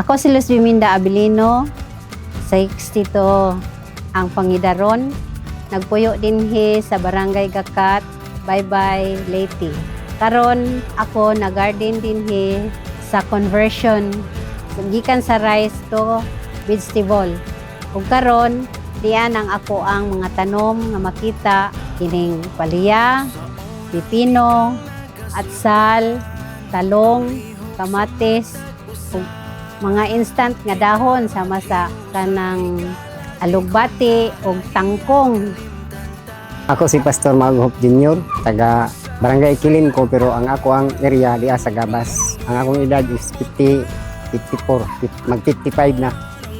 Ako si Luz Biminda Abilino, 62 ang pangidaron. Nagpuyo dinhi sa Barangay Gakat, Baybay, Leyte. Karon ako nag-garden dinhi sa conversion gikan sa rice to vegetable. Ug karon diyan ang ako ang mga tanom nga makita kining palya, pipino, atsal, talong, kamatis, ug mga instant nga dahon sama sa kanang alugbati ug tangkong. Ako si Pastor Maghop Jr., taga Barangay Kilin ko, pero ang ako ang area diya sa Gabas. Ang akong edad is 54, mag 55 na.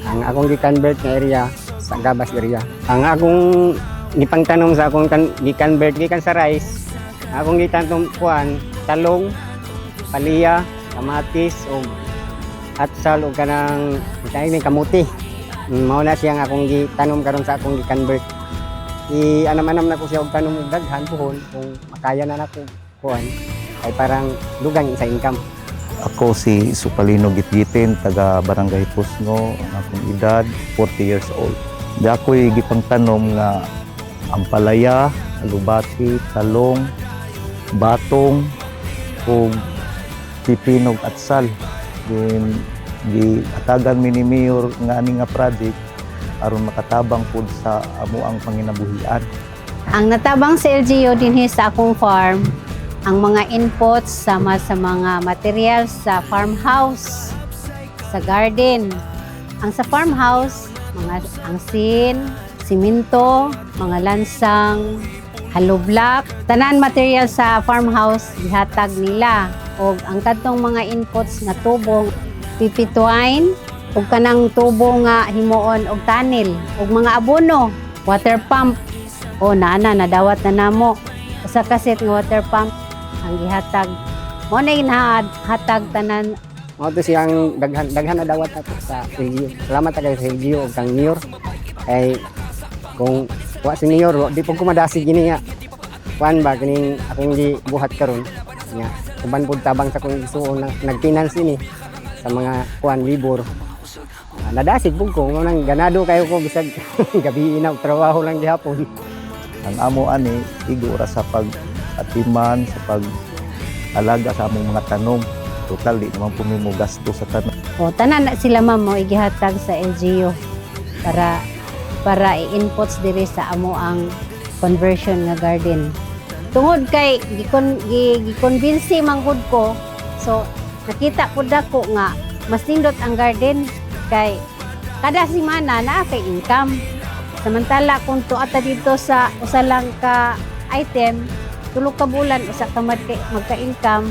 Ang akong gi-convert na area sa Gabas area. Ang akong gipangtanom sa akong gi-convert gikan sa rice, akong gitanong kuan, talong, palya, kamatis o atsal o kanang kamuti. Mao na siya nga akong gitanom karon sa akong gi-convert. Anam-anam na ko siya og tanom og daghan puhon kung makaya na nako kuan ay parang dugang sa income. Ako si Supalino Gitgitin, taga Barangay Pusno, ang akong edad 40 years old. Di ako'y gipangtanom nga ampalaya, alubati, talong, batong, ug pipinog at sal. Then giatagan mi ni Mayor nga ani nga project aron makatabang pud sa amo ang panginabuhian. Ang natabang sa LGU dinhi sa akong farm, ang mga inputs sama sa mga materials sa farmhouse, sa garden. Ang sa farmhouse, mga angsin, simento, mga lansang, hollow block, tanan material sa farmhouse gihatag nila. Og ang kadtong mga inputs nga tubo, pipi twine, ug kanang tubo nga himuon og tunnel, ug mga abono, water pump. O nadawat na namo. Usa ka set nga water pump ang gihatag. Mo na hatag tanan. Mao to siyang daghan na dawat ato sa LGU. Salamat kay sa LGU ug kang Mayor. Kay kung wa si Mayor, di pud ko madasig gini nga kuan ba kining akong gibuhat karon nga uban pud tabang sa kong isuon na nag-finance ini sa mga kuan libor. Nadasig pud ko nang ganado kayo ko bisag gabi na trabaho lang gihapon. Ang amo ani igura sa pag-atiman, sa pag-alaga sa among mga tanom. Total di naman po mo gasto sa tanom. O tanan na sila ma'am mo igihatag sa LGU para i-inputs diri sa amo ang conversion nga garden. Tungod kay gikonbinsi man gud ko, so nakita pud ako nga mas nindot ang garden kay kada semana naa kay income. Samantala kung tuata dito sa usa lang ka item, tulo ka bulan usa ka magka-income,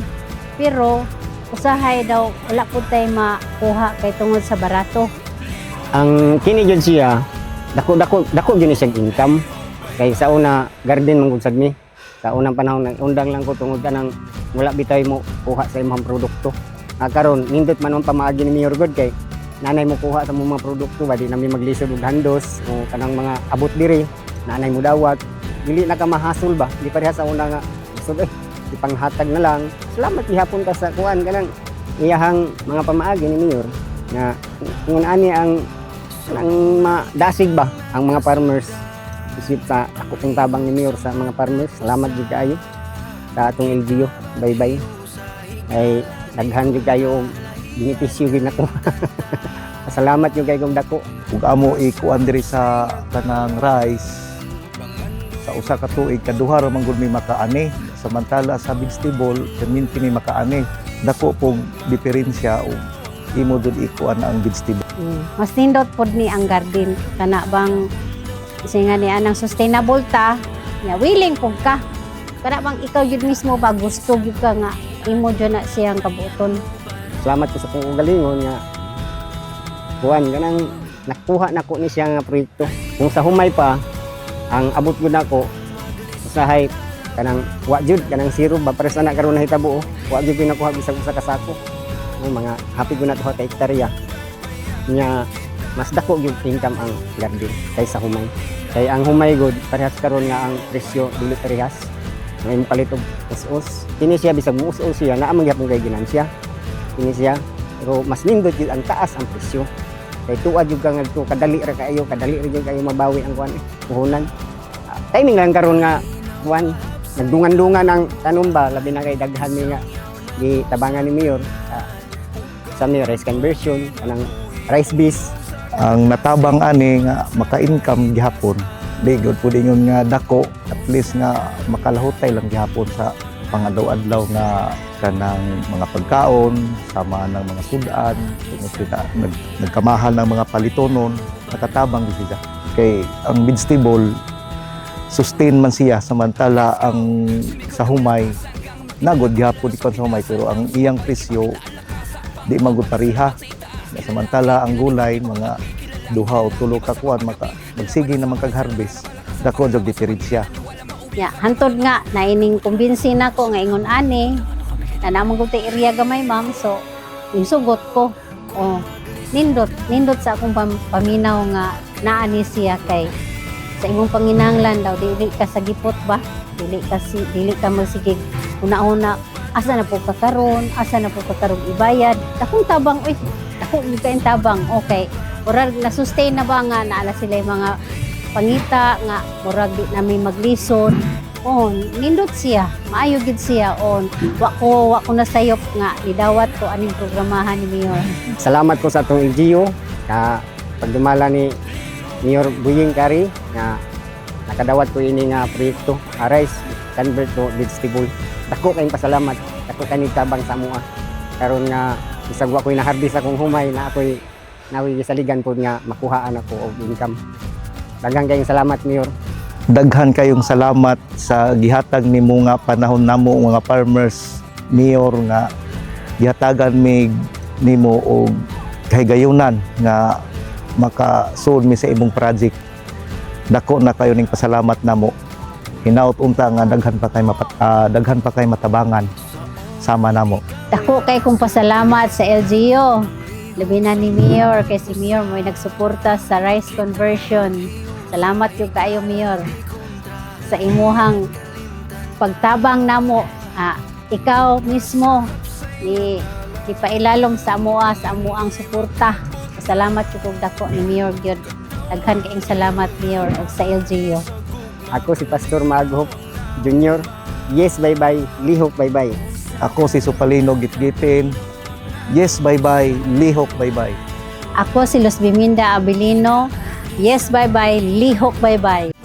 pero usahay daw wala pud tay makuha kay tungod sa barato. Ang kini jud siya dako gyud siya income kay sa una garden man gud sad mi. Sa unang panahon nang undang lang ko tungod kanang wala bitay mo kuha sa imong produkto. Karon nindot man ang pamaagi ni Mayor God kay nanay mo kuha sa mga produkto ba di nami maglisod og handos o kanang mga abot diri nanay mo dawat dili na ka mahasol ba di pareha sa una nga so ipanghatag na lang. Salamat gihapon ka sa kuan kanang iyahang mga pamaagi ni Mayor nga ngun ani ang madasig ba ang mga farmers isip sa ako pong tabang ni Mayor sa mga farmers. Salamat jud kaayo sa atong LGU. Bye ay daghan jud kayo benepisyo gid nato. Salamat yung kay kong dako. Ug amo ikuan diri sa kanang rice sa usa ka tuig kaduha ra man gud mi makaani, samantala sa vegetable perminti mi makaani. Dako pog diferensya og imo jud ikuan ang vegetable. Mas nindot pod ni ang garden kana bang singa ni anang sustainable ta, nga willing pug ka. Kana bang ikaw jud mismo ba gusto gyud ka nga imo jud na siyang kabuton. Salamat ko sa kong ugalingon nga kuan kanang nakuha nako ni siya nga proyekto. Kung sa humay pa ang abot gud nako usahay kanang wa jud kanang zero ba pares ana karon nahitabo wa jud pinakuha bisag usa ka sako. Mga happy gud na 2 ka hektarya nya mas dako gyud income ang garden kaysa humay. Kay ang humay gud parehas karon nga ang presyo dili parehas. May palit og us-us. Kini siya bisag us-us siya naa man gyapon kay ginansya. Kini siya Pero mas nindot yun ang taas ang presyo. Kaya tuwa jud ka nga to kadali ra kayo mabawi ang kuan puhunan. Timing lang karon nga kuan nagdungan-dungan ang tanom ba labi na kay daghan ni nga di tabangan ni Mayor sa mi rice conversion kanang rice base. Ang natabang ani nga maka-income gihapon di gyud pud ingon nga dako at least nga makalahutay lang gihapon sa pangadlaw-adlaw nga kanang mga pagkaon sama ng mga sudan tungod kita nagkamahal ng mga palitonon nakatabang gid siya kay ang vegetable sustain man siya samantala ang sa humay nagod gihapon ikon sa humay pero ang iyang presyo di magud pariha samantala ang gulay mga duha o tulo ka kuan magsige naman kag harvest dako jud diferensya. Ya, hantod nga naining kumbinsi na ko nga ingon ani na namang gud area gamay ma'am so sugot ko. Oh, nindot sa akong paminaw nga naani siya kay sa imong panginahanglan daw dili ka sa gipot ba? Dili ka magsigig una-una asa na po ka karon ibayad. Dakong tabang dako gyud kay tabang. Okay. Murag na sustain na ba nga naala sila yung mga pangita nga murag di namin maglison on nindot siya maayo gid siya on wa ko nasayop nga nidawat ko aning programahan ni Mayor. Salamat ko sa atong LGU na pagdumala ni Mayor Buying Kari nga nakadawat ko ini nga proyekto rice convert to vegetable. Dako kayong pasalamat, dako kaning tabang sa amoa. Karon nga isag wa ko'y na-harvest akong humay na ako'y nawi saligan po nga makuhaan ako og income. Daghang kayong salamat Mayor. Daghan kayong salamat sa gihatag nimo nga panahon namo mga farmers Mayor nga gihatagan mi nimo og kahigayunan nga makasold mi sa imong project. Dako na kayo ning pasalamat namo. Hinaut unta nga daghan pa kay matabangan sama namo. Dako kay kong pasalamat sa LGU. Labi na ni Mayor kay si Mayor may nagsuporta sa rice conversion. Salamat yung kayo Mayor sa imuhang pagtabang namo. Ikaw mismo ni pailalom sa amuang suporta. Salamat yung dako ni Mayor gyud. Daghan kayong salamat Mayor ug sa LGU. Ako si Pastor Maghop Junior. Yes, bye-bye. Lihok, bye-bye. Ako si Supalino Gitgitin. Yes, bye-bye. Lihok, bye-bye. Ako si Luz Biminda Abilino. Yes, bye-bye. Lihok, bye-bye.